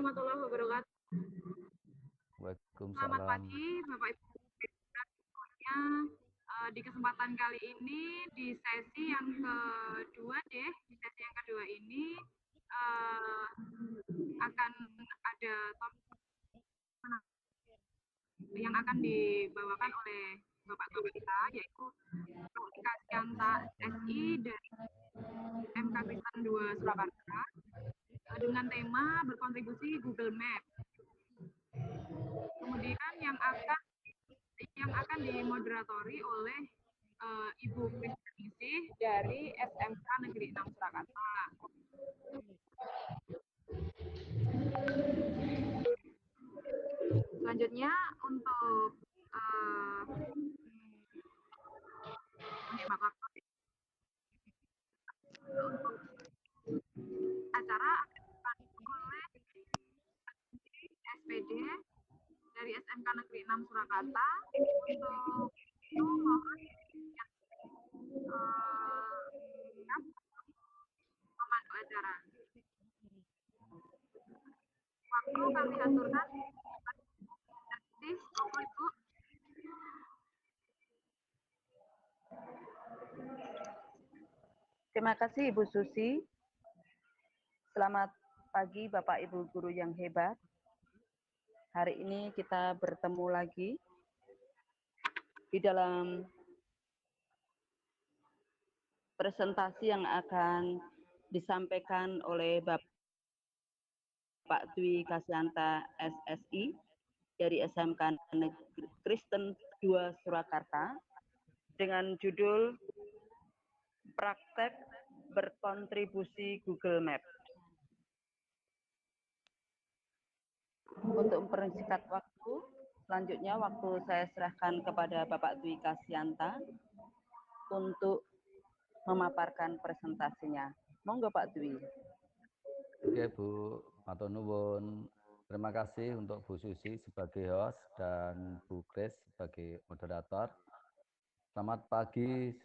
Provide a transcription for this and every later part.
warahmatullahi wabarakatuh. Selamat Waalaikumsalam. pagi, Bapak Ibu. Di kesempatan kali ini di sesi yang kedua di sesi yang kedua ini akan ada topik yang akan dibawakan oleh Bapak-Bapak kita, yaitu Komunikasi Anta SI dari MK Kristen 2 Surakarta dengan tema berkontribusi Google Map. Kemudian yang akan dimoderatori oleh Ibu Kristianingsih dari SMK Negeri 6 Surakarta. Selanjutnya untuk menghemat waktu untuk acara akan oleh SPD dari SMK Negeri 6 Surakarta. Untuk itu mohon pemandu acara. Waktu kami aturkan Ibu. Terima kasih Ibu Susi. Selamat pagi Bapak Ibu guru yang hebat. Hari ini kita bertemu lagi di dalam presentasi yang akan disampaikan oleh Bapak Dwi Kasihanta SSI dari SMK Negeri Kristen 2 Surakarta dengan judul Praktek Berkontribusi Google Map. Untuk mempersingkat waktu, selanjutnya waktu saya serahkan kepada Bapak Dwi Kasihanta untuk memaparkan presentasinya. Monggo Pak Dwi. Oke Bu, matur nuwun. Terima kasih untuk Bu Susi sebagai host dan Bu Kris sebagai moderator. Selamat pagi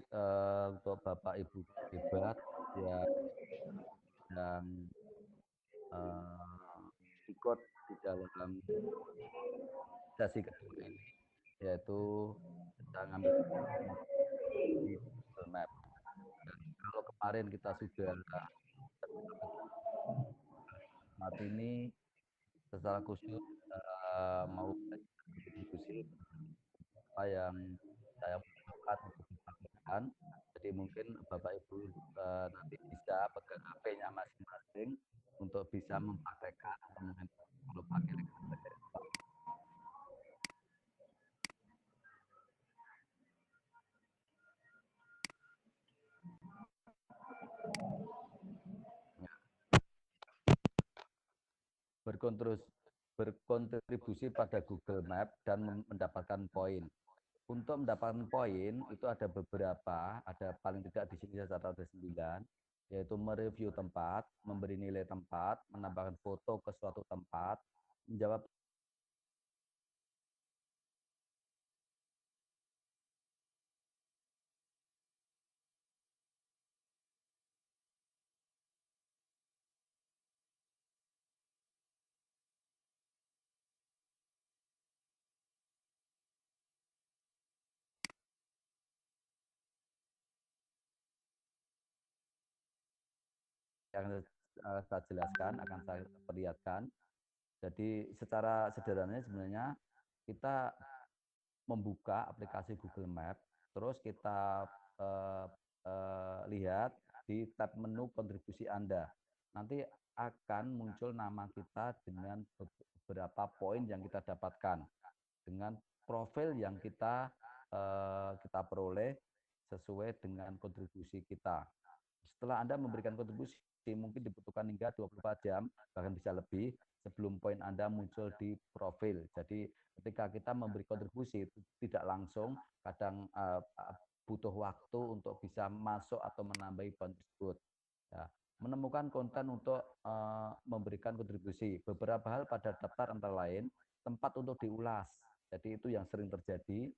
untuk Bapak Ibu hebat yang ikut di dalam sesi kedua ini, yaitu kita ngambil di Google Map. Dan kalau kemarin kita sudah saat ini secara khusus mau kontribusi apa yang saya butuhkan untuk disampaikan. Jadi mungkin Bapak Ibu nanti bisa pegang HP-nya masing-masing untuk bisa mempraktekkan atau mungkin kalau pakai berkontribusi pada Google Map dan mendapatkan poin. Untuk mendapatkan poin itu ada beberapa, ada paling tidak di sini ada 9, yaitu mereview tempat, memberi nilai tempat, menambahkan foto ke suatu tempat, menjawab yang saya jelaskan, akan saya perlihatkan. Jadi secara sederhananya sebenarnya kita membuka aplikasi Google Map, terus kita lihat di tab menu kontribusi Anda. Nanti akan muncul nama kita dengan beberapa poin yang kita dapatkan, dengan profil yang kita peroleh sesuai dengan kontribusi kita. Setelah Anda memberikan kontribusi, mungkin dibutuhkan hingga 24 jam, bahkan bisa lebih, sebelum poin Anda muncul di profil. Jadi ketika kita memberi kontribusi, itu tidak langsung, kadang butuh waktu untuk bisa masuk atau menambahi poin tersebut. Ya, menemukan konten untuk memberikan kontribusi. Beberapa hal pada daftar antara lain, tempat untuk diulas. Jadi itu yang sering terjadi.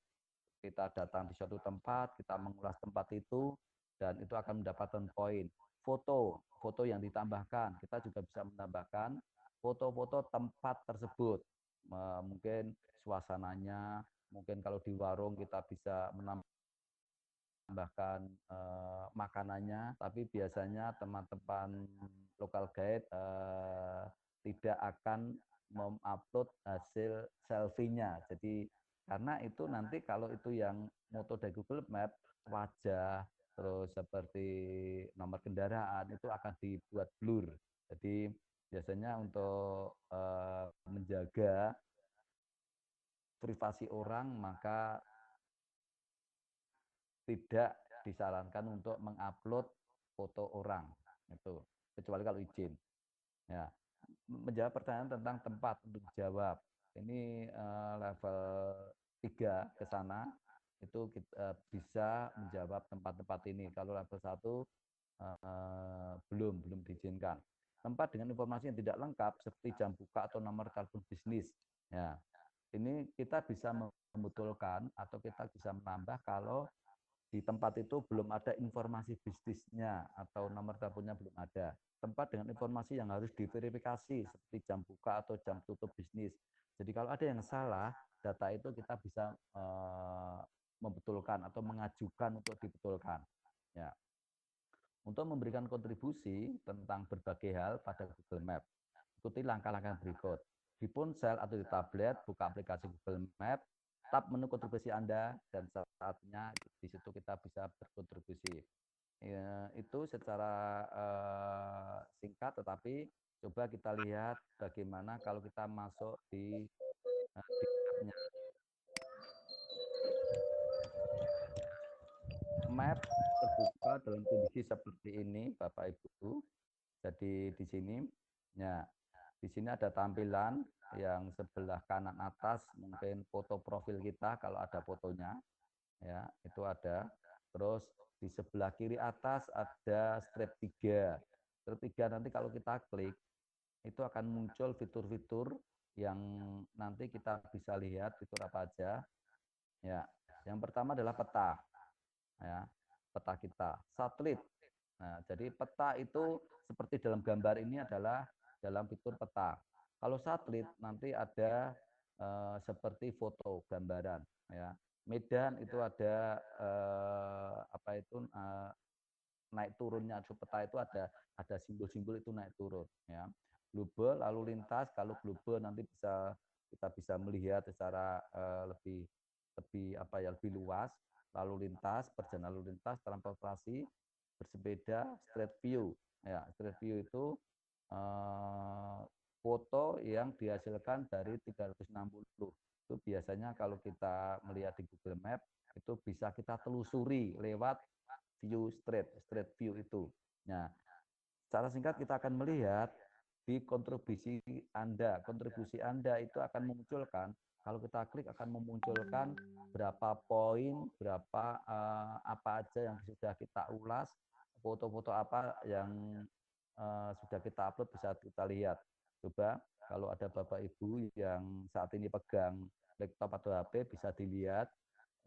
Kita datang di suatu tempat, kita mengulas tempat itu, dan itu akan mendapatkan poin. Foto yang ditambahkan, kita juga bisa menambahkan foto-foto tempat tersebut. Mungkin suasananya, mungkin kalau di warung kita bisa menambahkan makanannya, tapi biasanya teman-teman lokal guide tidak akan mengupload hasil selfie-nya. Jadi karena itu nanti kalau itu yang moto dari Google Map, wajah, terus seperti nomor kendaraan itu akan dibuat blur. Jadi biasanya untuk menjaga privasi orang, maka tidak disarankan untuk mengupload foto orang itu, kecuali kalau izin. Ya, menjawab pertanyaan tentang tempat untuk jawab. Ini level 3 ke sana itu kita bisa menjawab tempat-tempat ini. Kalau level 1 belum diizinkan. Tempat dengan informasi yang tidak lengkap seperti jam buka atau nomor telepon bisnis. Ya, ini kita bisa membetulkan atau kita bisa menambah kalau di tempat itu belum ada informasi bisnisnya atau nomor teleponnya belum ada. Tempat dengan informasi yang harus diverifikasi seperti jam buka atau jam tutup bisnis. Jadi kalau ada yang salah, data itu kita bisa membetulkan atau mengajukan untuk dibetulkan. Ya. Untuk memberikan kontribusi tentang berbagai hal pada Google Map, ikuti langkah-langkah berikut. Di ponsel atau di tablet, buka aplikasi Google Map, tap menu kontribusi Anda, dan saatnya di situ kita bisa berkontribusi. Ya, itu secara singkat, tetapi coba kita lihat bagaimana kalau kita masuk di tab-nya. Map terbuka dalam kondisi seperti ini, Bapak Ibu. Jadi di sini, ya, di sini ada tampilan yang sebelah kanan atas mungkin foto profil kita kalau ada fotonya, ya itu ada. Terus di sebelah kiri atas ada strip 3. Strip 3 nanti kalau kita klik itu akan muncul fitur-fitur yang nanti kita bisa lihat fitur apa aja. Ya, yang pertama adalah peta, ya, peta kita, satelit. Nah, jadi peta itu seperti dalam gambar ini adalah dalam fitur peta. Kalau satelit nanti ada seperti foto gambaran, ya. Medan itu ada apa itu naik turunnya peta itu ada simbol-simbol itu naik turun, ya. Global lalu lintas, kalau global nanti kita bisa melihat secara lebih lebih apa ya lebih luas. Lalu lintas, perjalanan lalu lintas, transportasi, bersepeda, street view. Ya, street view itu foto yang dihasilkan dari 360. Itu biasanya kalau kita melihat di Google Map itu bisa kita telusuri lewat view street view itu. Nah, secara singkat kita akan melihat di kontribusi Anda. Kontribusi Anda itu akan memunculkan, kalau kita klik akan memunculkan berapa poin, berapa apa aja yang sudah kita ulas, foto-foto apa yang sudah kita upload bisa kita lihat. Coba kalau ada Bapak Ibu yang saat ini pegang laptop atau HP bisa dilihat,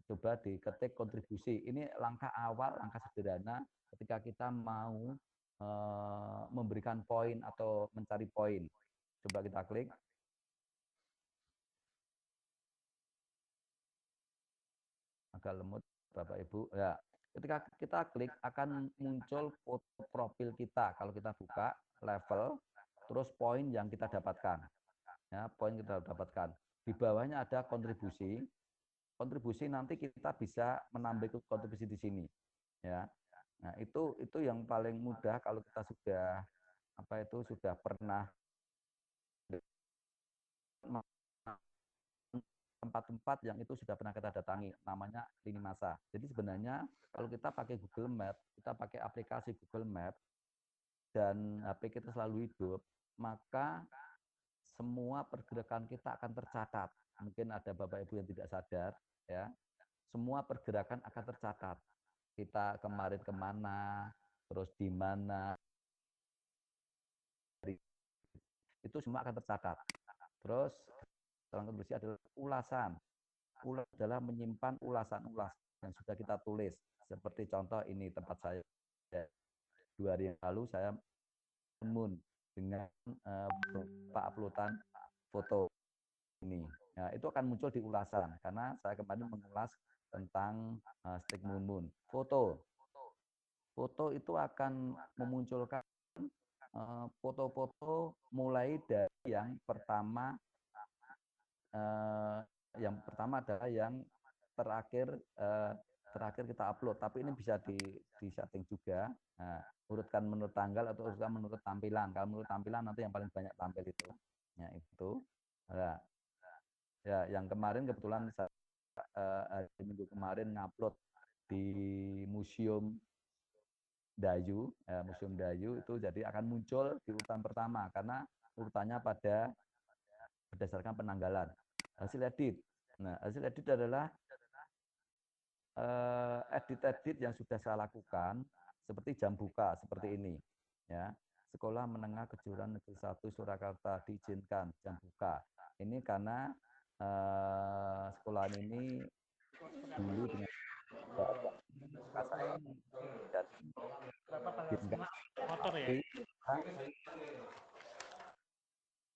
coba diketik kontribusi. Ini langkah awal, langkah sederhana ketika kita mau memberikan poin atau mencari poin. Coba kita klik. Agak lemot Bapak Ibu. Ya, ketika kita klik akan muncul foto profil kita. Kalau kita buka level, terus poin yang kita dapatkan. Ya, poin kita dapatkan. Di bawahnya ada kontribusi. Kontribusi nanti kita bisa menambah kontribusi di sini. Ya. Nah, itu yang paling mudah kalau kita sudah apa itu sudah pernah tempat-tempat yang itu sudah pernah kita datangi, namanya lini masa. Jadi sebenarnya kalau kita pakai Google Map, kita pakai aplikasi Google Map dan HP kita selalu hidup, maka semua pergerakan kita akan tercatat. Mungkin ada Bapak Ibu yang tidak sadar, ya. Semua pergerakan akan tercatat. Kita kemarin kemana, terus di mana, itu semua akan tercatat. Terus dalam kontribusi adalah ulasan. Ulas adalah menyimpan ulasan-ulasan yang sudah kita tulis. Seperti contoh ini tempat saya 2 hari yang lalu saya Moon. dengan beberapa uploadan foto ini. Nah, itu akan muncul di ulasan karena saya kemarin mengulas tentang stick moon. Foto itu akan memunculkan foto-foto mulai dari yang pertama adalah yang terakhir terakhir kita upload, tapi ini bisa di setting juga. Nah, urutkan menurut tanggal atau urutkan menurut tampilan. Kalau menurut tampilan nanti yang paling banyak tampil itu. Ya, itu. Nah, ya, yang kemarin kebetulan saya hari Minggu kemarin ngupload di Museum Museum Dayu itu jadi akan muncul di urutan pertama karena urutannya berdasarkan penanggalan. Hasil edit. Nah, hasil edit adalah edit-edit yang sudah saya lakukan seperti jam buka seperti ini. Ya, Sekolah Menengah Kejuruan Negeri 1 Surakarta diizinkan jam buka. Ini karena sekolah ini dulu dengan saya dan diizinkan,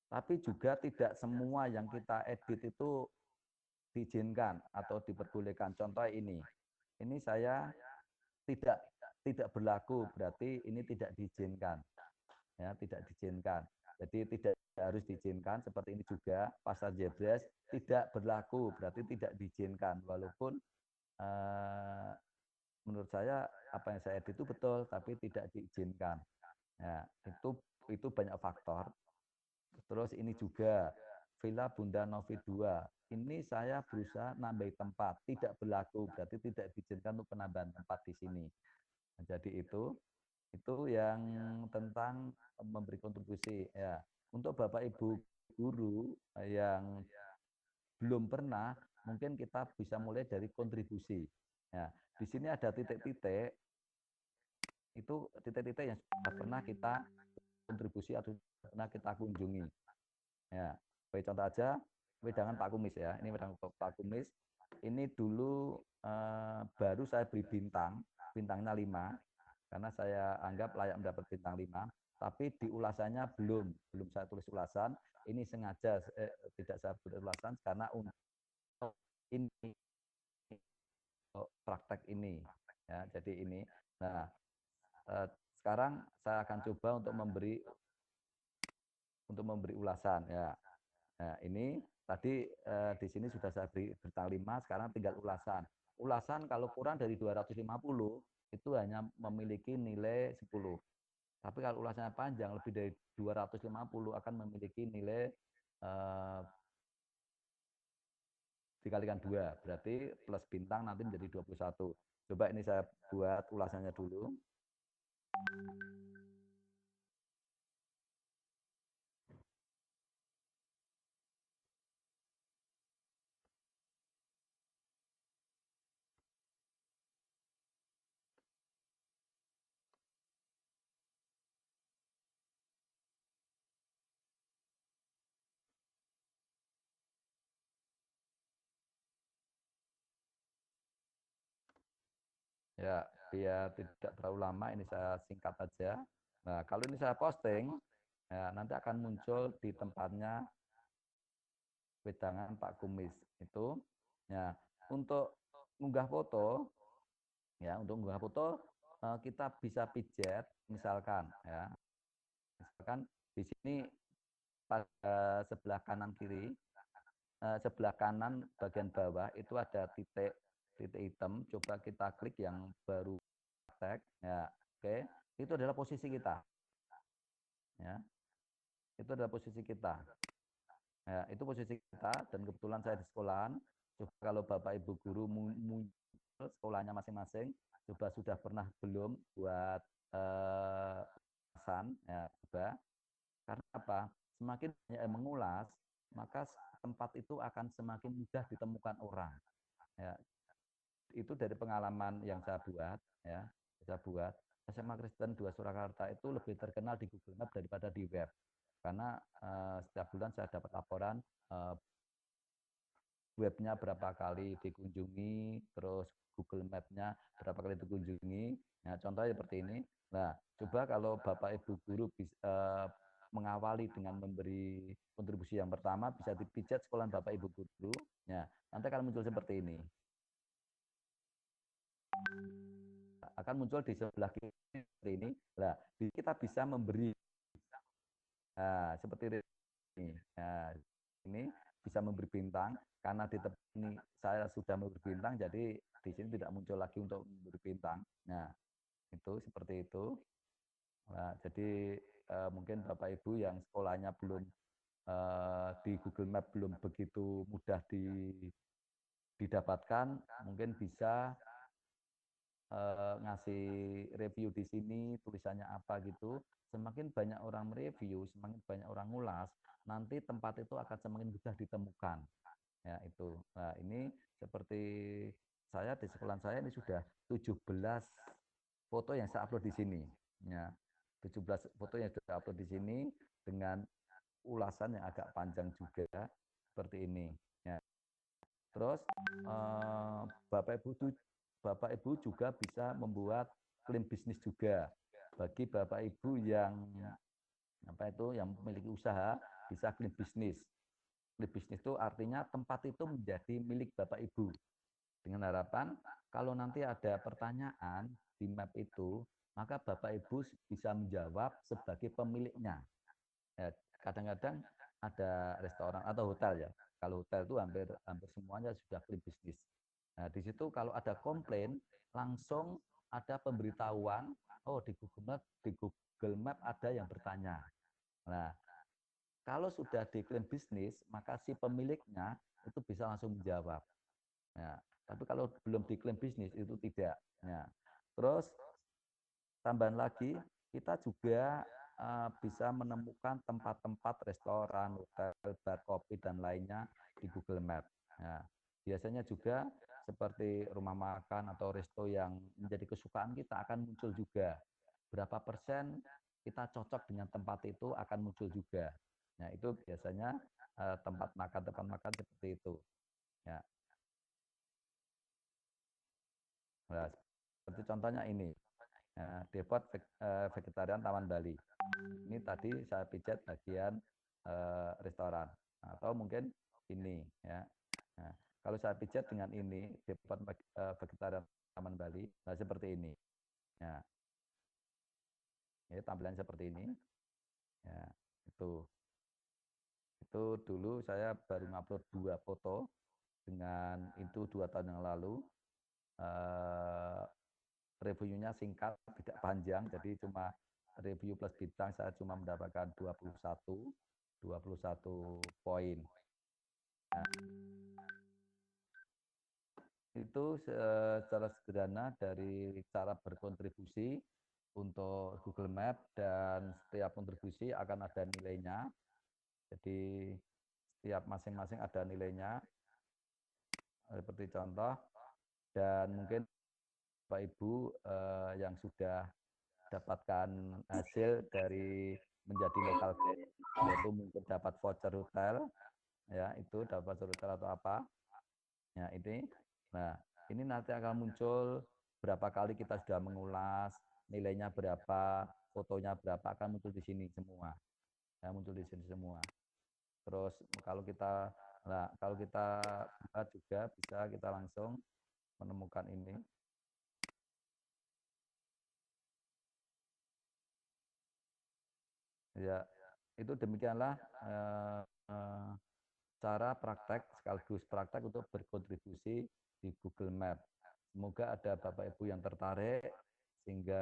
tapi juga tidak semua yang kita edit itu diizinkan atau diperbolehkan. Contoh ini saya tidak tidak berlaku, berarti ini tidak diizinkan. Ya, tidak diizinkan. Jadi tidak harus diizinkan, seperti ini juga pasar jebres tidak berlaku, berarti tidak diizinkan. Walaupun menurut saya apa yang saya edit itu betul, tapi tidak diizinkan. Ya, itu banyak faktor. Terus ini juga Villa Bunda Novi 2. Ini saya berusaha nambah tempat, tidak berlaku, berarti tidak diizinkan untuk penambahan tempat di sini. Nah, jadi itu yang tentang memberi kontribusi ya. Untuk Bapak Ibu guru yang belum pernah, mungkin kita bisa mulai dari kontribusi. Ya, di sini ada titik-titik, itu titik-titik yang sudah pernah kita kontribusi atau pernah kita kunjungi. Ya, baik contoh aja wedangan Pak Kumis ya. Ini wedangan Pak Kumis. Ini dulu baru saya beri bintangnya 5 karena saya anggap layak mendapat bintang 5. Tapi di ulasannya belum saya tulis ulasan. Ini sengaja tidak saya tulis ulasan karena untuk ini praktek ini ya. Jadi ini. Nah, sekarang saya akan coba untuk memberi ulasan ya. Nah, ini tadi di sini sudah saya beri bintang 5, sekarang tinggal ulasan. Ulasan kalau kurang dari 250 itu hanya memiliki nilai 10. Tapi kalau ulasannya panjang lebih dari 250 akan memiliki nilai dikalikan 2, berarti plus bintang nanti menjadi 21. Coba ini saya buat ulasannya dulu. Ya, biar tidak terlalu lama ini saya singkat aja. Nah, kalau ini saya posting, ya, nanti akan muncul di tempatnya wedangan Pak Kumis itu. Ya, untuk mengunggah foto, ya, untuk mengunggah foto kita bisa pijat, misalkan, ya, misalkan di sini pada sebelah kanan kiri, sebelah kanan bagian bawah itu ada titik hitam. Coba kita klik yang baru tag, ya, oke, itu adalah posisi kita, ya, itu adalah posisi kita. Ya, itu posisi kita dan kebetulan saya di sekolahan. Coba kalau Bapak Ibu guru muncul sekolahnya masing-masing, coba sudah pernah belum buat pesan, ya, coba. Karena apa? Semakin banyak yang mengulas, maka tempat itu akan semakin mudah ditemukan orang. Ya, itu dari pengalaman yang saya buat, ya, SMA Kristen 2 Surakarta itu lebih terkenal di Google Maps daripada di web. Karena setiap bulan saya dapat laporan webnya berapa kali dikunjungi, terus Google Map-nya berapa kali dikunjungi. Nah, contohnya seperti ini. Nah, coba kalau Bapak Ibu guru bisa mengawali dengan memberi kontribusi yang pertama bisa dipijat sekolah Bapak Ibu guru. Ya, nanti akan muncul seperti ini. Akan muncul di sebelah kiri seperti ini. Nah, kita bisa memberi seperti ini. Nah, ini bisa memberi bintang karena di tepi ini saya sudah memberi bintang, jadi di sini tidak muncul lagi untuk memberi bintang. Nah, itu seperti itu. Nah, jadi mungkin Bapak Ibu yang sekolahnya belum di Google Map belum begitu mudah didapatkan, mungkin bisa ngasih review di sini, tulisannya apa gitu. Semakin banyak orang mereview, semakin banyak orang ngulas, nanti tempat itu akan semakin mudah ditemukan. Ya, itu. Nah, ini seperti saya di sekolah saya ini sudah 17 foto yang saya upload di sini. Ya, 17 foto yang sudah upload di sini dengan ulasan yang agak panjang juga seperti ini. Ya. Terus Bapak Ibu juga bisa membuat klaim bisnis juga bagi Bapak Ibu yang yang memiliki usaha bisa klaim bisnis. Klaim bisnis itu artinya tempat itu menjadi milik Bapak Ibu dengan harapan kalau nanti ada pertanyaan di map itu maka Bapak Ibu bisa menjawab sebagai pemiliknya. Ya, kadang-kadang ada restoran atau hotel ya. Kalau hotel itu hampir semuanya sudah klaim bisnis. Nah, di situ kalau ada komplain, langsung ada pemberitahuan, oh di Google Map ada yang bertanya. Nah, kalau sudah diklaim bisnis, maka si pemiliknya itu bisa langsung menjawab. Ya, tapi kalau belum diklaim bisnis itu tidak. Ya. Terus tambahan lagi, kita juga bisa menemukan tempat-tempat restoran, hotel, bar, kopi, dan lainnya di Google Map. Nah, biasanya juga seperti rumah makan atau resto yang menjadi kesukaan kita akan muncul juga. Berapa persen kita cocok dengan tempat itu akan muncul juga. Nah, itu biasanya tempat makan seperti itu. Ya. Nah, seperti contohnya ini. Depot vegetarian Taman Bali. Ini tadi saya pijat bagian restoran atau mungkin ini ya. Nah, kalau saya pijat dengan ini Depot vegetarian Taman Bali, nah seperti ini. Ya, ini tampilan seperti ini. Ya, itu. Itu dulu saya baru ngupload 2 foto dengan itu 2 tahun yang lalu. Reviewnya singkat, tidak panjang, jadi cuma review plus bintang saya cuma mendapatkan 21 poin. Nah, itu secara sederhana dari cara berkontribusi untuk Google Map dan setiap kontribusi akan ada nilainya. Jadi setiap masing-masing ada nilainya seperti contoh dan mungkin Bapak Ibu yang sudah dapatkan hasil dari menjadi lokal guide, yaitu mungkin dapat voucher hotel, ya itu dapat voucher hotel atau apa, ya ini. Nah ini nanti akan muncul berapa kali kita sudah mengulas, nilainya berapa, fotonya berapa akan muncul di sini semua, ya muncul di sini semua. Terus kalau kita buka juga bisa kita langsung menemukan ini. Ya, itu demikianlah cara praktek sekaligus praktek untuk berkontribusi di Google Map. Semoga ada Bapak Ibu yang tertarik sehingga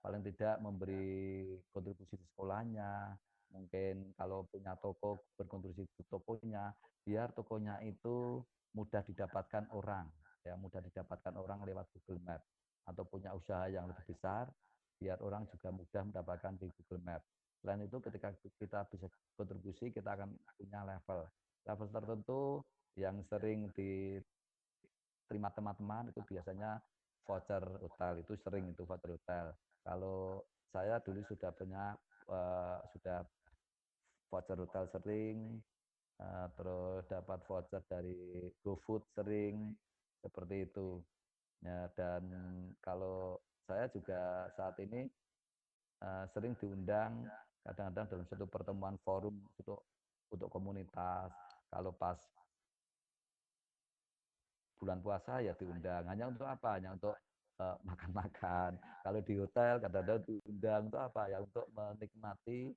paling tidak memberi kontribusi di sekolahnya. Mungkin kalau punya toko berkontribusi di tokonya, biar tokonya itu mudah didapatkan orang, ya mudah didapatkan orang lewat Google Map. Atau punya usaha yang lebih besar, biar orang juga mudah mendapatkan di Google Map. Selain itu ketika kita bisa kontribusi, kita akan punya level tertentu yang sering diterima teman-teman itu biasanya voucher hotel, itu sering itu voucher hotel. Kalau saya dulu sudah punya sudah voucher hotel sering, terus dapat voucher dari GoFood sering, seperti itu. Ya, dan kalau saya juga saat ini sering diundang Kadang-kadang dalam suatu pertemuan forum untuk komunitas, kalau pas bulan puasa ya diundang. Hanya untuk apa? Hanya untuk makan-makan. Kalau di hotel kadang-kadang diundang untuk apa? Ya untuk menikmati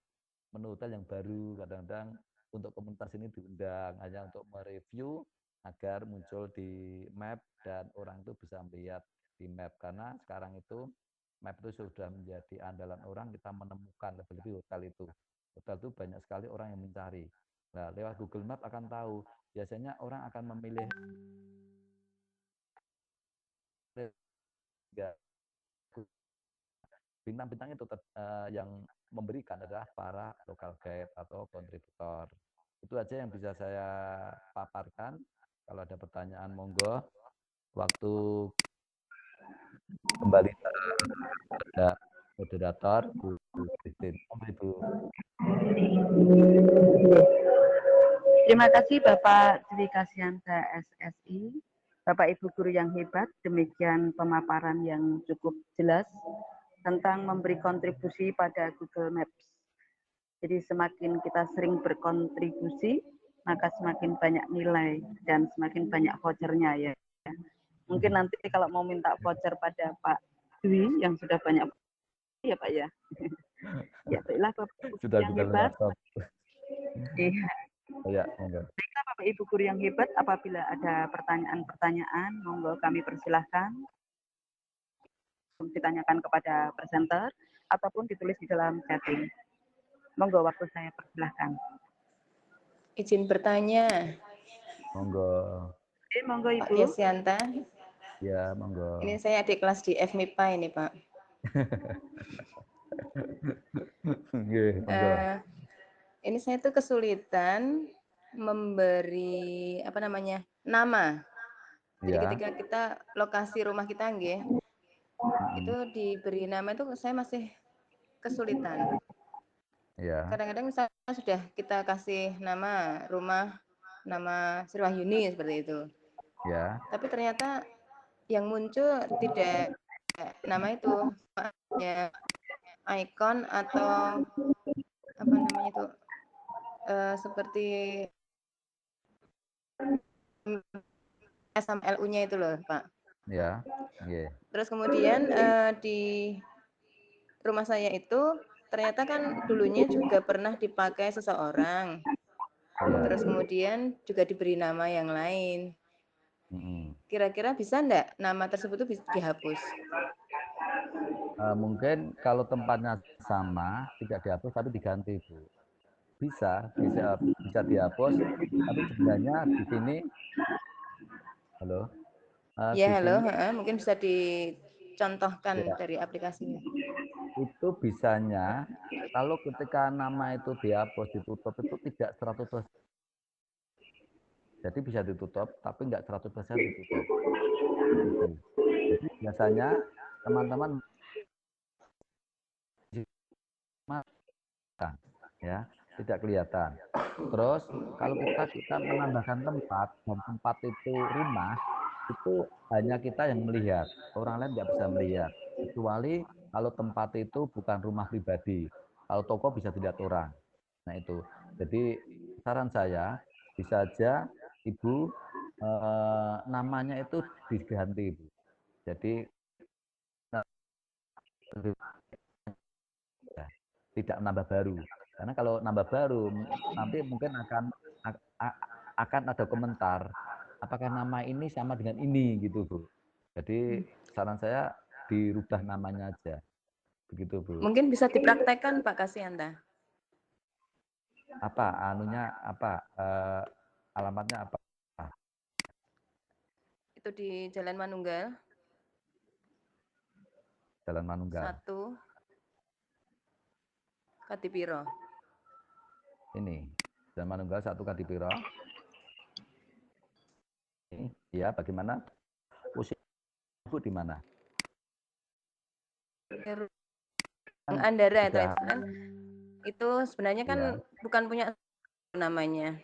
menu hotel yang baru. Kadang-kadang untuk komunitas ini diundang hanya untuk mereview agar muncul di map dan orang itu bisa melihat di map. Karena sekarang itu map itu sudah menjadi andalan orang, kita menemukan lebih-lebih hotel itu. Hotel itu banyak sekali orang yang mencari. Nah, lewat Google Map akan tahu. Biasanya orang akan memilih bintang-bintang itu yang memberikan adalah para local guide atau kontributor. Itu aja yang bisa saya paparkan. Kalau ada pertanyaan, monggo. Waktu kembali kepada moderator, Bu Christine. Ibu. Terima kasih Bapak Dwi Kasianta SSI, Bapak Ibu guru yang hebat, demikian pemaparan yang cukup jelas tentang memberi kontribusi pada Google Maps. Jadi semakin kita sering berkontribusi, maka semakin banyak nilai dan semakin banyak vouchernya ya. Mungkin nanti kalau mau minta voucher pada Pak Dwi yang sudah banyak ya Pak ya. Ya baiklah Bapak Ibu Sudah yang bisa hebat. laptop. Iya. Ya, monggo. Baiklah Bapak Ibu guru yang hebat, apabila ada pertanyaan-pertanyaan, monggo kami persilahkan ditanyakan kepada presenter ataupun ditulis di dalam chatting. Monggo waktu saya persilahkan. Izin bertanya, Monggo. Oke, monggo Pak Ibu. Kiasianta. Ya, monggo. Ini saya adik kelas di FMIPA ini, Pak. Monggo. Ini saya tuh kesulitan memberi nama. Jadi Ya. ketika kita lokasi rumah kita nggih, itu diberi nama itu saya masih kesulitan. Ya. Kadang-kadang misalnya sudah kita kasih nama rumah, nama Sri Wahyuni seperti itu. Ya. Tapi ternyata yang muncul tidak nama itu, hanya ikon atau apa namanya itu seperti sama LU-nya itu loh, Pak. Ya. Yeah. Terus kemudian di rumah saya itu ternyata kan dulunya juga pernah dipakai seseorang. Yeah. Terus kemudian juga diberi nama yang lain. Kira-kira bisa enggak nama tersebut itu bisa dihapus? Mungkin kalau tempatnya sama tidak dihapus tapi diganti, Bu. Bisa dihapus, tapi sebenarnya di sini, halo, Ya, di halo, sini mungkin bisa dicontohkan ya, dari aplikasinya. itu bisanya kalau ketika nama itu dihapus ditutup itu tidak 100%. Jadi bisa ditutup tapi enggak 100% ditutup. Gitu. Jadi biasanya teman-teman ya tidak kelihatan. Terus kalau kita menambahkan tempat dan tempat itu rumah, itu hanya kita yang melihat, orang lain nggak bisa melihat, kecuali kalau tempat itu bukan rumah pribadi. Kalau toko bisa dilihat orang. Nah itu, jadi saran saya bisa aja Ibu namanya itu diganti, Ibu. Jadi tidak nambah baru. Karena kalau nambah baru nanti mungkin akan ada komentar apakah nama ini sama dengan ini gitu, Bu. Jadi saran saya dirubah namanya aja. Begitu, Bu. Mungkin bisa dipraktekkan Pak Kasianta. Apa alamatnya apa? Itu di Jalan Manunggal. Jalan Manunggal. 1 Kadipiro. Ini Jalan Manunggal 1 Kadipiro. Ini ya, bagaimana? Posisi Ibu di mana? Andara itu kan itu sebenarnya kan ya. Bukan punya namanya.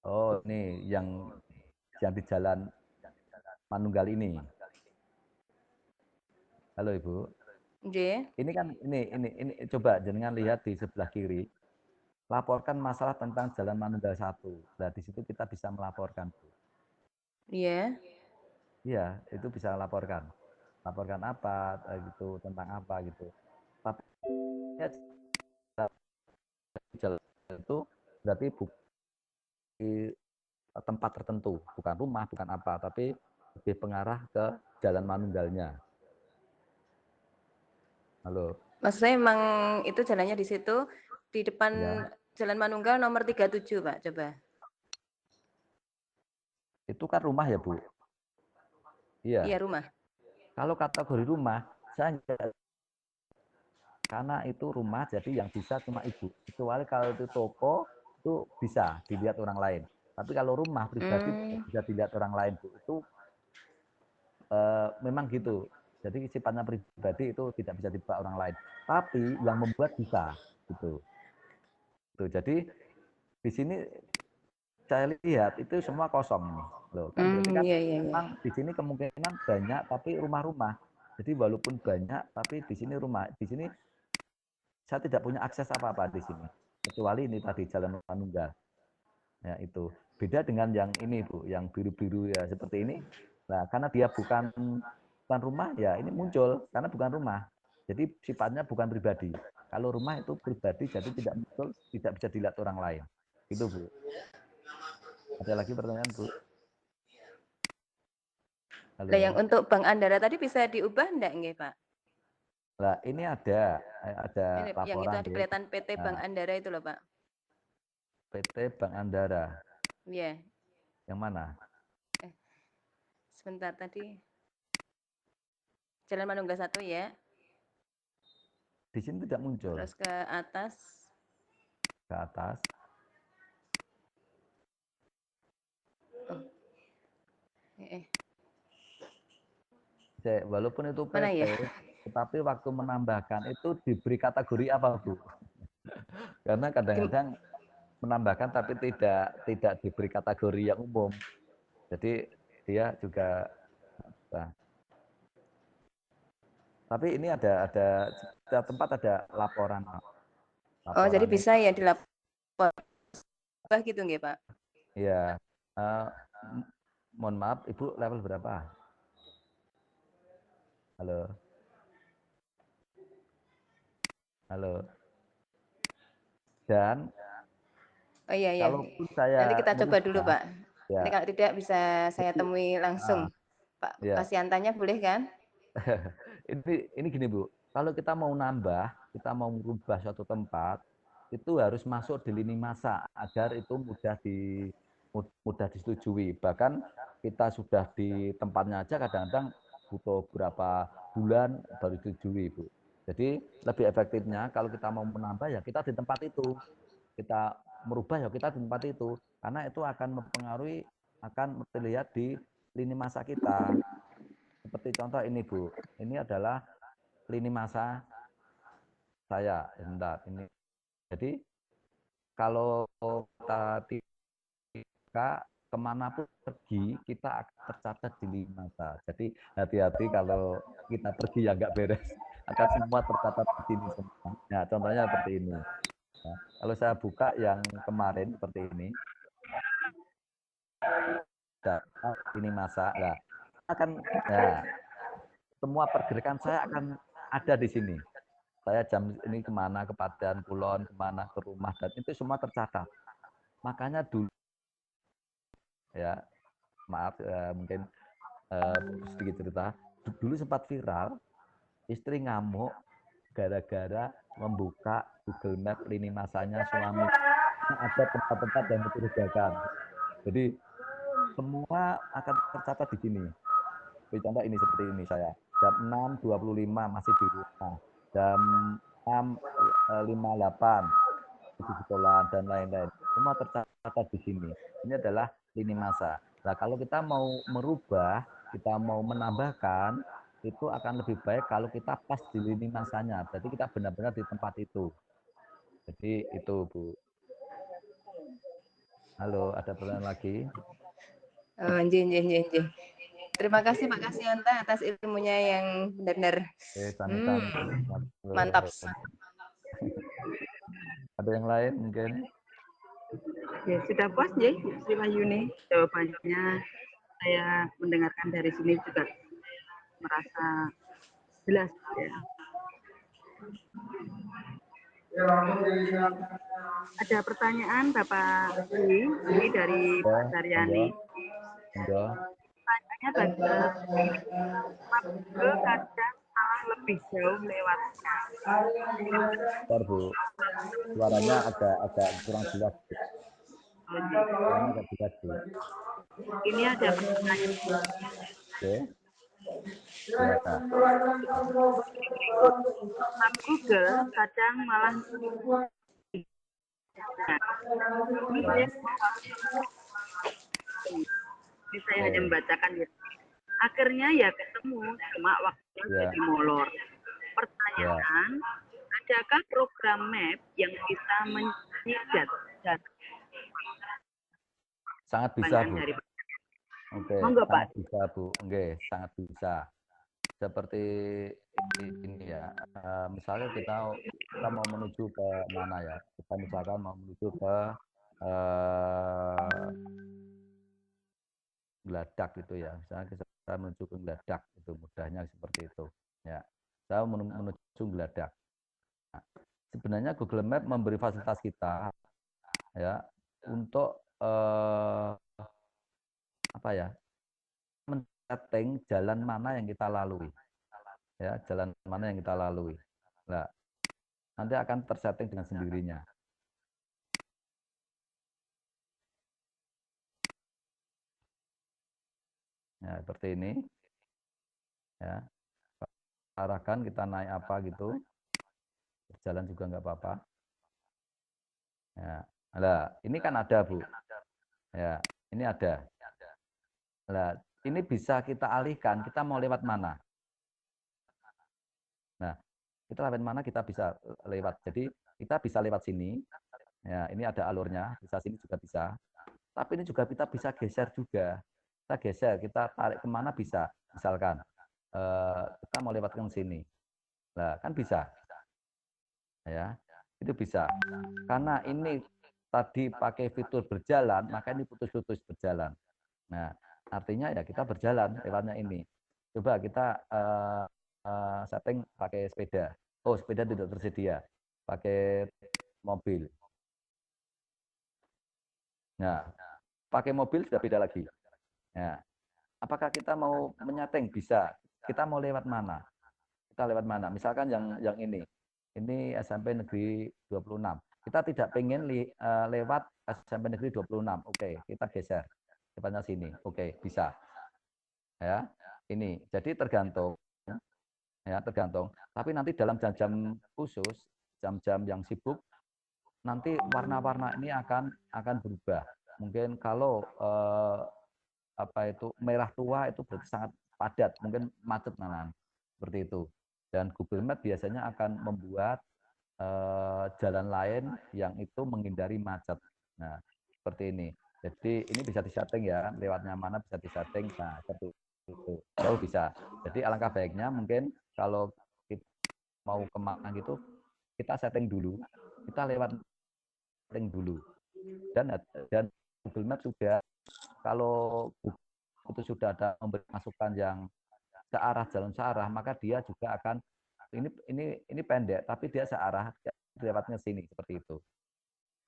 Oh, ini yang di Jalan Manunggal ini. Halo Ibu. Nggih. Ini kan ini coba jenengan lihat di sebelah kiri. Laporkan masalah tentang Jalan Manunggal 1. Nah, di situ kita bisa melaporkan. Iya. Iya, itu bisa laporkan. Laporkan apa gitu, tentang apa gitu. Tapi ya, jalan itu berarti di tempat tertentu, bukan rumah, bukan apa, tapi lebih pengarah ke jalan manunggalnya. Halo. Maksud saya memang itu jalannya di situ di depan Ya. Jalan Manunggal nomor 37, Pak, coba. Itu kan rumah ya, Bu? Iya. Iya, rumah. Kalau kategori rumah, saya enggak, karena itu rumah jadi yang bisa cuma ibu. Kecuali kalau itu toko, itu bisa dilihat orang lain. Tapi kalau rumah pribadi tidak bisa dilihat orang lain, Bu. Itu memang gitu. Jadi sifatnya pribadi itu tidak bisa dilihat orang lain. Tapi yang membuat bisa, gitu. Tuh, jadi di sini saya lihat itu semua kosong nih. Loh, kan berarti kan Iya, iya, iya. memang di sini kemungkinan banyak tapi rumah-rumah. Jadi walaupun banyak tapi di sini rumah. Di sini saya tidak punya akses apa-apa di sini. Kecuali ini tadi Jalan Manunggal. Ya, itu. Beda dengan yang ini, Bu, yang biru-biru ya seperti ini. Nah, karena dia bukan rumah ya ini muncul karena bukan rumah. Jadi sifatnya bukan pribadi. Kalau rumah itu pribadi jadi tidak muncul, tidak bisa dilihat orang lain. Itu, Bu. Ada lagi pertanyaan, Bu? Halo. Lah yang untuk Bank Andara tadi bisa diubah enggak nggih, Pak? Nah, ini ada Ini yang itu laporan ada deh. kelihatan PT Bank Nah, Andara itu loh, Pak. PT Bank Andara. Iya. Yang mana? Sebentar tadi. Jalan Manunggal 1 ya. Di sini tidak muncul. Terus ke atas. Ke atas. Oh. Walaupun itu Mana PT, ya? tetapi waktu menambahkan itu diberi kategori apa, Bu? Karena kadang-kadang menambahkan tapi tidak diberi kategori yang umum. Jadi dia juga nah. Tapi ini ada setiap tempat ada laporan. Oh, jadi Laporannya bisa ya dilapor gitu nggih, Pak? iya. Mohon maaf, Ibu level berapa? Halo. Halo. Dan Oh iya, iya. kalaupun Nanti saya kita coba dulu, merubah, Pak. Nanti ya, kalau tidak bisa saya jadi, temui langsung. Pak ya, Pasiantanya boleh kan? ini gini, Bu. Kalau kita mau nambah, kita mau merubah suatu tempat, itu harus masuk di lini masa agar itu mudah disetujui. Bahkan kita sudah di tempatnya aja kadang-kadang butuh berapa bulan baru disetujui, Bu. Jadi lebih efektifnya kalau kita mau menambah ya kita di tempat itu. Kita merubah ya kita di tempat itu. Karena itu akan mempengaruhi, akan terlihat di lini masa kita. Seperti contoh ini, Bu. Ini adalah lini masa saya. Bentar, ini. Jadi kalau kita kemanapun pergi, kita akan tercatat di lini masa. Jadi hati-hati kalau kita pergi yang nggak beres, akan semua tercatat di sini semua. Nah, contohnya seperti ini. Nah, kalau saya buka yang kemarin seperti ini, ini masa, lah akan ya semua pergerakan saya akan ada di sini. Saya jam ini kemana, ke Padan, Kulon, kemana, ke rumah, dan itu semua tercatat. Makanya dulu, ya maaf mungkin sedikit cerita, dulu sempat viral, istri ngamuk gara-gara membuka Google Map lini masanya suami. Ada tempat-tempat yang mencurigakan. Jadi semua akan tercatat di sini. Contoh ini seperti ini saya. Jam 6.25 masih di rumah. Jam 6.58 di sekolah dan lain-lain. Semua tercatat di sini. Ini adalah lini masa. Nah, kalau kita mau merubah, kita mau menambahkan, itu akan lebih baik kalau kita pas di lini masanya. Berarti kita benar-benar di tempat itu. Jadi itu, Bu. Halo, ada pertanyaan lagi? Oh, nggih, nggih, nggih, nggih. Terima kasih Pak Kasianta atas ilmunya yang benar-benar Sama-sama. mantap. Ada yang lain mungkin? Ya, sudah puas ya, Sri Wahyuni. Jawabannya saya mendengarkan dari sini juga merasa jelas ya. Ada pertanyaan Bapak Dwi, ini dari Pak Daryani. Pertanyaannya Google kadang malah lebih jauh lewatnya. Bentar, Bu. Suaranya agak kurang jelas. Suaranya agak jelas, Bu. Ini ada pertanyaan. Oke. Silakan. Google kadang malah ini saya hanya membacakan ya. Akhirnya ya ketemu, cuma waktunya jadi molor. Pertanyaan, adakah program map yang bisa menyigat data? Sangat bisa, Bu. Dari Oke, monggo, sangat Pak. bisa, Bu. Oke, sangat bisa. Seperti ini ya, misalnya kita mau menuju ke mana ya? Kita misalkan mau menuju ke Geladak gitu ya. Misalnya kita menuju ke Geladak, itu mudahnya seperti itu. Ya, saya menuju Geladak. Nah, sebenarnya Google Map memberi fasilitas kita ya untuk apa ya? Men-setting jalan mana yang kita lalui. Ya, jalan mana yang kita lalui. Nah, nanti akan tersetting dengan sendirinya. Ya, seperti ini. Ya, arahkan kita naik apa gitu. Berjalan juga nggak apa-apa. Ya, nah, ini kan ada, Bu. Ya, ini ada. Nah, ini bisa kita alihkan. Kita mau lewat mana? Nah, kita lewat mana kita bisa lewat. Jadi kita bisa lewat sini. Ya, ini ada alurnya. Bisa sini juga bisa. Tapi ini juga kita bisa geser juga. Kita geser, kita tarik kemana bisa. Misalkan kita mau lewat ke sini. Nah, kan bisa. Ya, itu bisa. Karena ini tadi pakai fitur berjalan, maka ini putus-putus berjalan. Nah, artinya ya kita berjalan lewatnya ini. Coba kita setting pakai sepeda. Oh, sepeda tidak tersedia. Pakai mobil. Nah, pakai mobil sudah beda lagi. Nah, apakah kita mau menyeting? Bisa. Kita mau lewat mana? Kita lewat mana? Misalkan yang ini. Ini SMP Negeri 26. Kita tidak pengen lewat SMP Negeri 26. Oke, kita geser. Depannya sini. Oke, bisa. Ya. Ini. Jadi tergantung. Ya, tergantung. Tapi nanti dalam jam-jam khusus, jam-jam yang sibuk, nanti warna-warna ini akan berubah. Mungkin kalau apa itu merah tua itu berarti sangat padat, mungkin macet malah seperti itu. Dan Google Map biasanya akan membuat jalan lain yang itu menghindari macet. Nah, seperti ini. Jadi ini bisa disetting ya, lewatnya mana bisa disetting. Nah, seperti itu. Jauh bisa. Jadi alangkah baiknya mungkin kalau kita mau kemana gitu, kita setting dulu. Kita lewat setting dulu. Dan Google Map sudah kalau itu sudah ada memberi masukan yang searah jalan searah, maka dia juga akan ini pendek tapi dia searah lewatnya sini seperti itu.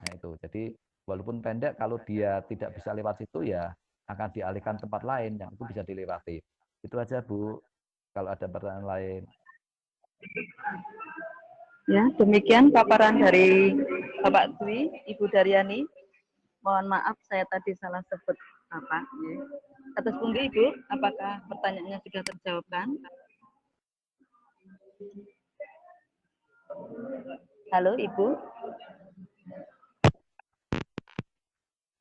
Nah, itu. Jadi walaupun pendek kalau dia tidak bisa lewat situ ya akan dialihkan tempat lain yang itu bisa dilewati. Itu aja, Bu. Kalau ada pertanyaan lain. Ya, demikian paparan dari Bapak Dwi, Ibu Daryani. Mohon maaf saya tadi salah sebut Bapak. Ya. Atas pundi Ibu, apakah pertanyaannya sudah terjawabkan? Halo Ibu.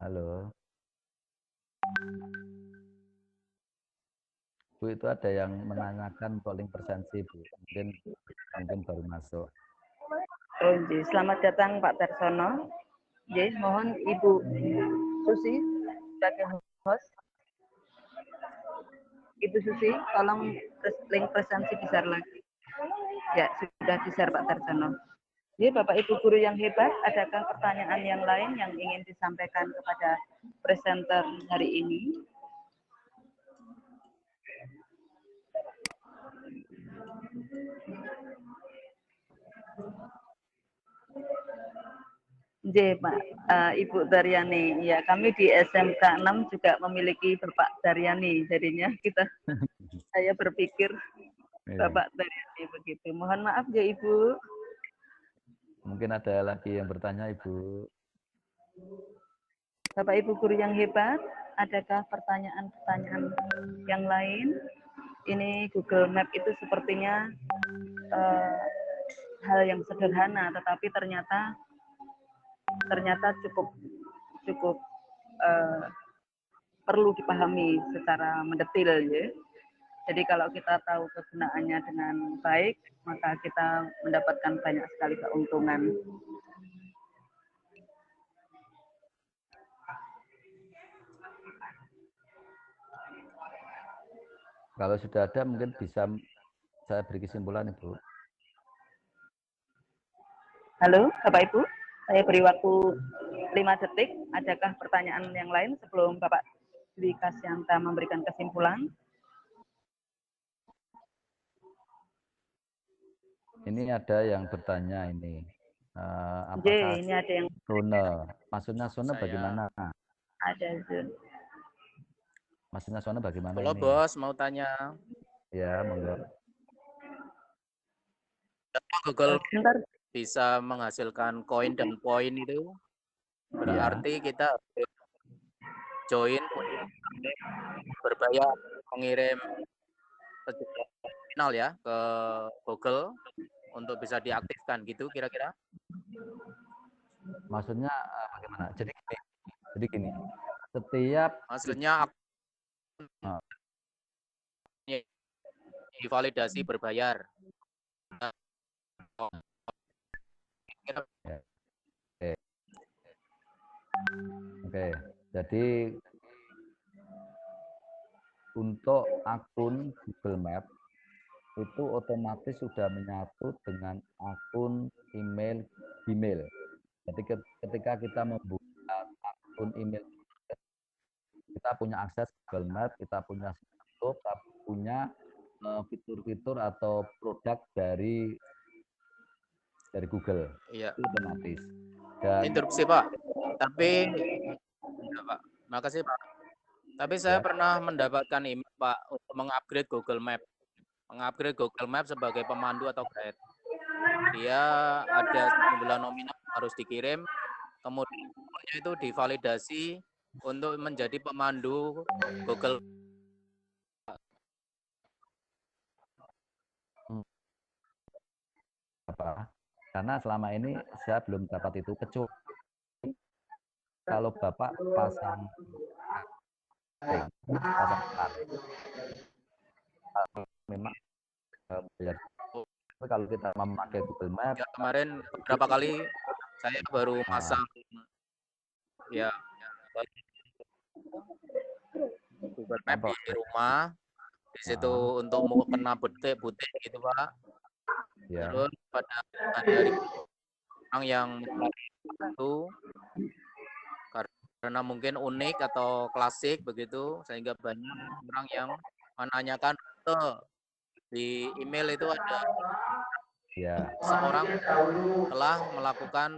Halo. Bu, itu ada yang menanyakan polling persensi, Bu. Mungkin baru masuk. Oh, jadi selamat datang Pak Darsono. Jadi mohon Ibu Susi sebagai host. Ibu Susi, tolong link presensi di-share lagi. Ya, sudah di-share Pak Tarjono. Jadi Bapak Ibu guru yang hebat, adakah pertanyaan yang lain yang ingin disampaikan kepada presenter hari ini? J, Pak, Ibu Daryani. Ya, kami di SMK 6 juga memiliki Bapak Daryani. Jadinya saya berpikir Bapak Daryani begitu. Mohon maaf ya Ibu. Mungkin ada lagi yang bertanya, Ibu. Bapak Ibu guru yang hebat, adakah pertanyaan-pertanyaan yang lain? Ini Google Map itu sepertinya hal yang sederhana, tetapi ternyata cukup perlu dipahami secara mendetil ya. Jadi kalau kita tahu kegunaannya dengan baik, maka kita mendapatkan banyak sekali keuntungan. Kalau sudah ada mungkin bisa saya beri kesimpulan, Ibu. Halo Bapak Ibu, saya beri waktu 5 detik. Adakah pertanyaan yang lain sebelum Bapak Dwi Kasyanta memberikan kesimpulan? Ini ada yang bertanya ini. Apakah ini ada yang zona? Maksudnya zona bagaimana? Ada zona. Maksudnya zona bagaimana? Halo ini? Bos, mau tanya. Ya, monggo. Google bisa menghasilkan koin dan poin itu, berarti kita join berbayar mengirim final ya ke Google untuk bisa diaktifkan gitu kira-kira. Maksudnya bagaimana? Jadi gini. Setiap maksudnya divalidasi berbayar. Oke, jadi untuk akun Google Map itu otomatis sudah menyatu dengan akun email Gmail. Jadi ketika kita membuka akun email, kita punya akses Google Map, kita punya fitur-fitur atau produk dari Google. Iya. Itu otomatis. Dan interupsi Pak, tapi ya, Pak, makasih Pak. Tapi saya pernah mendapatkan email Pak untuk mengupgrade Google Map. Mengupgrade Google Map sebagai pemandu atau guide. Dia ada sejumlah nominal harus dikirim, kemudian itu divalidasi untuk menjadi pemandu Google. Karena selama ini saya belum dapat itu, kecuali kalau Bapak pasang memang kalau kita memakai Google Map. Ya, kemarin beberapa kali saya baru pasang ya Google Map di rumah. Di situ untuk mau kena butik gitu Pak. Ya. Terus pada dari orang yang itu karena mungkin unik atau klasik begitu, sehingga banyak orang yang menanyakan di email itu ada seorang telah melakukan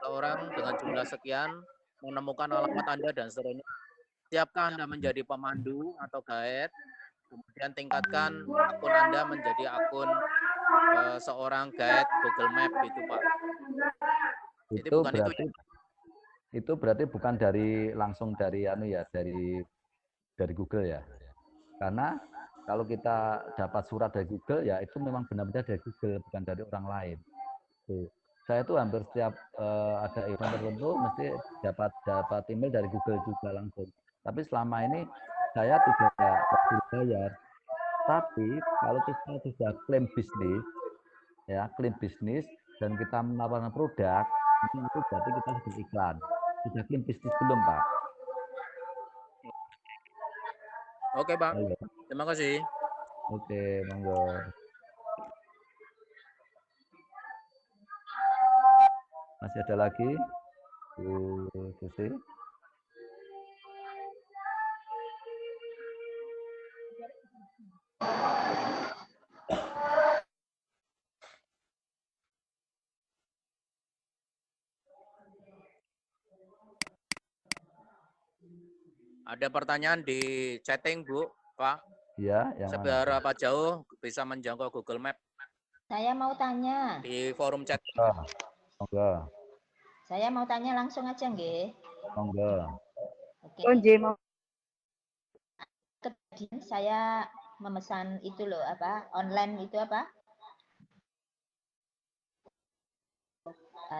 seorang dengan jumlah sekian menemukan alamat Anda dan seterusnya. Siapkah Anda menjadi pemandu atau guide? Kemudian tingkatkan akun Anda menjadi akun seorang guide Google Map itu Pak. Jadi itu berarti itu berarti bukan langsung dari dari Google ya. Karena kalau kita dapat surat dari Google ya itu memang benar-benar dari Google, bukan dari orang lain. Tuh. Saya tuh hampir setiap ada event tertentu mesti dapat email dari Google juga langsung. Tapi selama ini saya tidak berbayar. Tapi kalau kita sudah klaim bisnis, ya klaim bisnis dan kita menawarkan produk, itu berarti kita sudah iklan. Sudah klaim bisnis belum Pak? Oke, Pak. Ayo. Terima kasih. Oke, monggo. Masih ada lagi, Bu Susi? Ada pertanyaan di chatting, Bu, Pak. Ya, yang mana? Seberapa jauh bisa menjangkau Google Map Saya mau tanya. di forum chat? Monggo. Saya mau tanya langsung aja, nggih. Monggo. Oke. Kemudian saya memesan itu loh, apa? Online itu apa?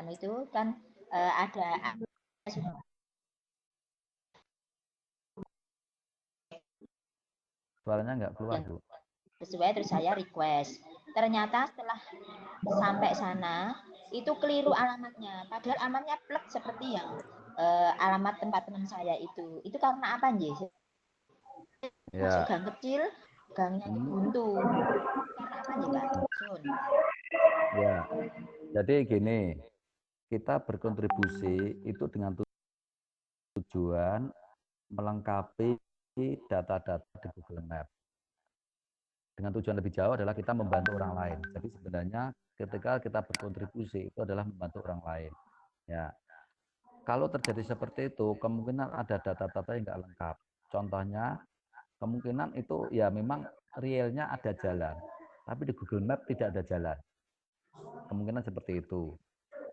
Itu kan ada Suaranya nggak keluar, Bu. sesuai, terus saya request. Ternyata setelah sampai sana itu keliru alamatnya. Padahal alamatnya plek seperti yang alamat tempat teman saya itu. Itu karena apa, nggih? Masuk Ya. gang kecil, gangnya buntu. Karena apa nih, Pak? Sun. Ya. Jadi gini, kita berkontribusi itu dengan tujuan melengkapi data-data di Google Map. Dengan tujuan lebih jauh adalah kita membantu orang lain. Jadi sebenarnya ketika kita berkontribusi itu adalah membantu orang lain. Ya, kalau terjadi seperti itu, kemungkinan ada data-data yang nggak lengkap. Contohnya, kemungkinan itu ya memang realnya ada jalan, tapi di Google Map tidak ada jalan. Kemungkinan seperti itu.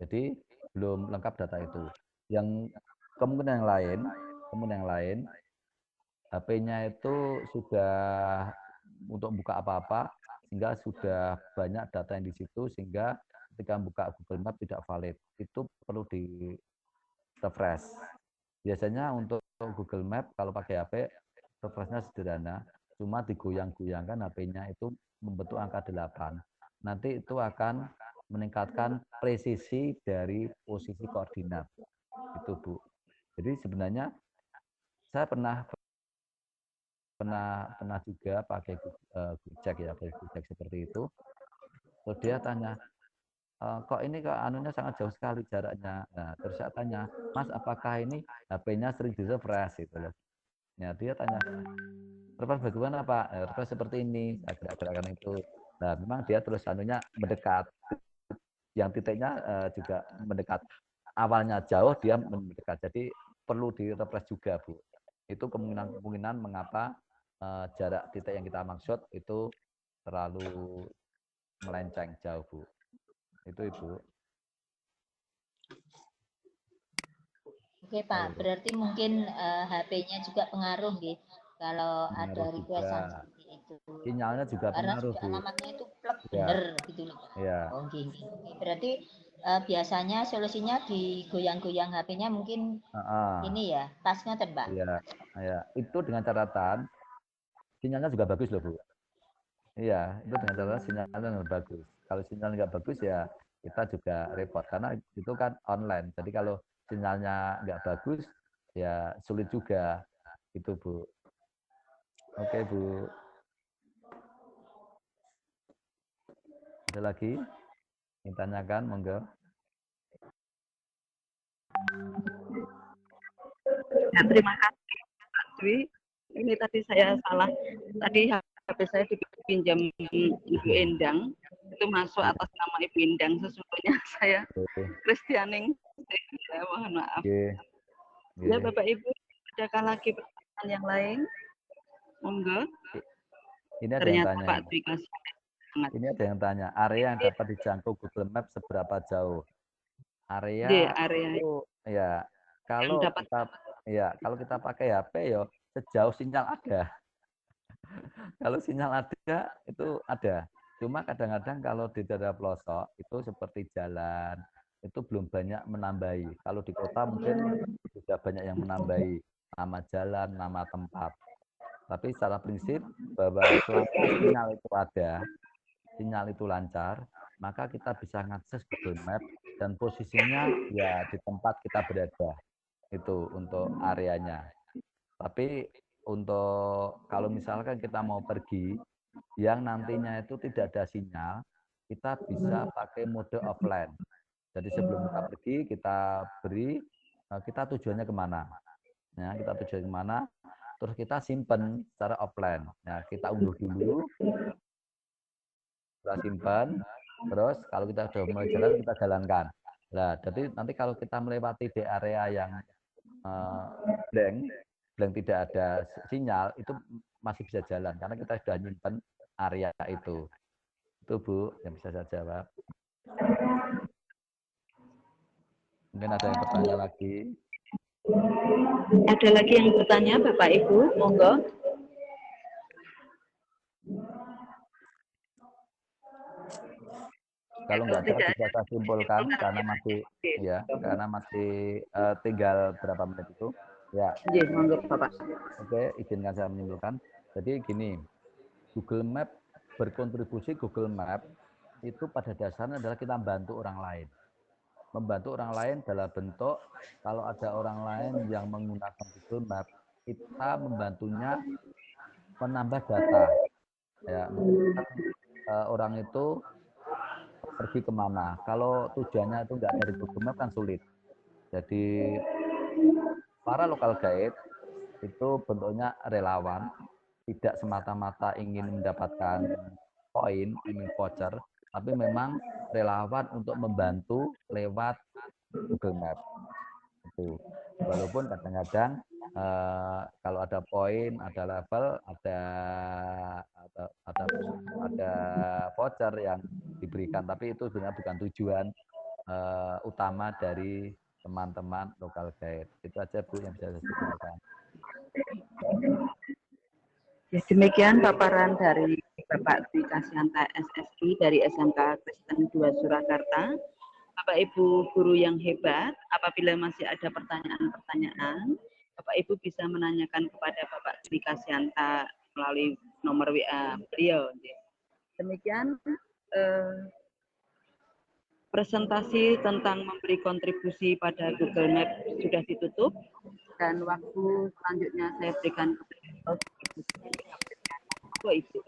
Jadi belum lengkap data itu. Yang kemungkinan yang lain, HP-nya itu sudah untuk buka apa-apa, sehingga sudah banyak data yang di situ, sehingga ketika buka Google Map tidak valid. Itu perlu di refresh. Biasanya untuk Google Map kalau pakai HP, refreshnya sederhana, cuma digoyang-goyangkan HP-nya itu membentuk angka 8. Nanti itu akan meningkatkan presisi dari posisi koordinat. Itu, Bu. Jadi sebenarnya saya pernah juga pakai Gojek ya, pakai Gojek seperti itu. Terus dia tanya, kok ini kok anunya sangat jauh sekali jaraknya. Nah, terus saya tanya, Mas, apakah ini HP-nya sering di-refresh gitu loh. Ya, dia tanya, refresh bagaimana Pak? Refresh seperti ini, gerak-gerakan itu. Nah, memang dia terus anunya mendekat. Yang titiknya juga mendekat. Awalnya jauh, dia mendekat. Jadi perlu di-refresh juga, Bu. Itu kemungkinan mengapa jarak titik yang kita maksud itu terlalu melenceng jauh, Bu. Itu Ibu. Oke, Pak. Berarti mungkin HP-nya juga pengaruh, nggih. Kalau ada requestan seperti itu. Sinyalnya juga Karena pengaruh, sudah Bu. alamatnya itu plek Ya. bener gitu loh, Pak. Ya. Oh, nggih. Berarti biasanya solusinya digoyang-goyang HP-nya mungkin ini ya, tasnya tembak. Iya, ya. Itu dengan catatan sinyalnya juga bagus loh, Bu. Iya, itu dengan catatan sinyalnya bagus. Kalau sinyal nggak bagus ya kita juga repot karena itu kan online. Jadi kalau sinyalnya nggak bagus ya sulit juga. Itu, Bu. Oke, Bu. Ada lagi? Yang tanyakan, monggo. Ya, terima kasih Pak Dwi. Ini tadi saya salah. Tadi HP saya dipinjam Ibu Endang. Itu masuk atas nama Ibu Endang. Sesungguhnya saya Kristianing. Ya, mohon maaf. Ya, Bapak Ibu, adakah lagi pertanyaan yang lain? Monggo. Ini ada yang tanya. Pak Dwi kasih. Ini ada yang tanya, area yang dapat dijangkau Google Map seberapa jauh? Area itu ya kalau kita pakai HP ya sejauh sinyal ada. Kalau sinyal ada itu ada. Cuma kadang-kadang kalau di daerah pelosok itu seperti jalan itu belum banyak menambahi. Kalau di kota mungkin sudah banyak yang menambahi nama jalan, nama tempat. Tapi secara prinsip bahwa selama sinyal itu ada, sinyal itu lancar, maka kita bisa mengakses Google Map dan posisinya ya di tempat kita berada. Itu untuk areanya. Tapi untuk kalau misalkan kita mau pergi yang nantinya itu tidak ada sinyal, kita bisa pakai mode offline. Jadi sebelum kita pergi, kita beri kita tujuannya kemana. Ya, kita tujuannya kemana, terus kita simpan secara offline. Ya, kita unduh dulu, kita simpan, terus kalau kita sudah mulai jalan, kita jalankan. Nah, jadi nanti kalau kita melewati di area yang blank tidak ada sinyal, itu masih bisa jalan karena kita sudah nyimpan area itu. Itu Bu, yang bisa saya jawab. Mungkin ada yang bertanya lagi. Ada lagi yang bertanya, Bapak Ibu, monggo. Kalau nggak ada bisa saya simpulkan karena masih tinggal berapa menit itu. Ya. Iya, monggo Bapak. Oke, izinkan saya menyimpulkan. Jadi gini, Google Map berkontribusi Google Map itu pada dasarnya adalah kita membantu orang lain. Membantu orang lain dalam bentuk kalau ada orang lain yang menggunakan Google Map, kita membantunya menambah data. Ya, orang itu pergi kemana. Kalau tujuannya itu nggak dari Google Map kan sulit. Jadi para local guide itu bentuknya relawan, tidak semata-mata ingin mendapatkan poin, ingin voucher, tapi memang relawan untuk membantu lewat Google Map. Itu. Walaupun kadang-kadang kalau ada poin, ada level, ada voucher yang diberikan, tapi itu sebenarnya bukan tujuan utama dari teman-teman local guide. Itu aja Bu yang bisa saya sampaikan. Ya, demikian paparan dari Bapak Dwi Kasyanto SSI dari SMK Kristen 2 Surakarta. Bapak Ibu guru yang hebat, apabila masih ada pertanyaan-pertanyaan, Bapak Ibu bisa menanyakan kepada Bapak Dwi Kasyanto melalui nomor WA beliau. Demikian presentasi tentang memberi kontribusi pada Google Map sudah ditutup, dan waktu selanjutnya saya berikan kepada Ibu.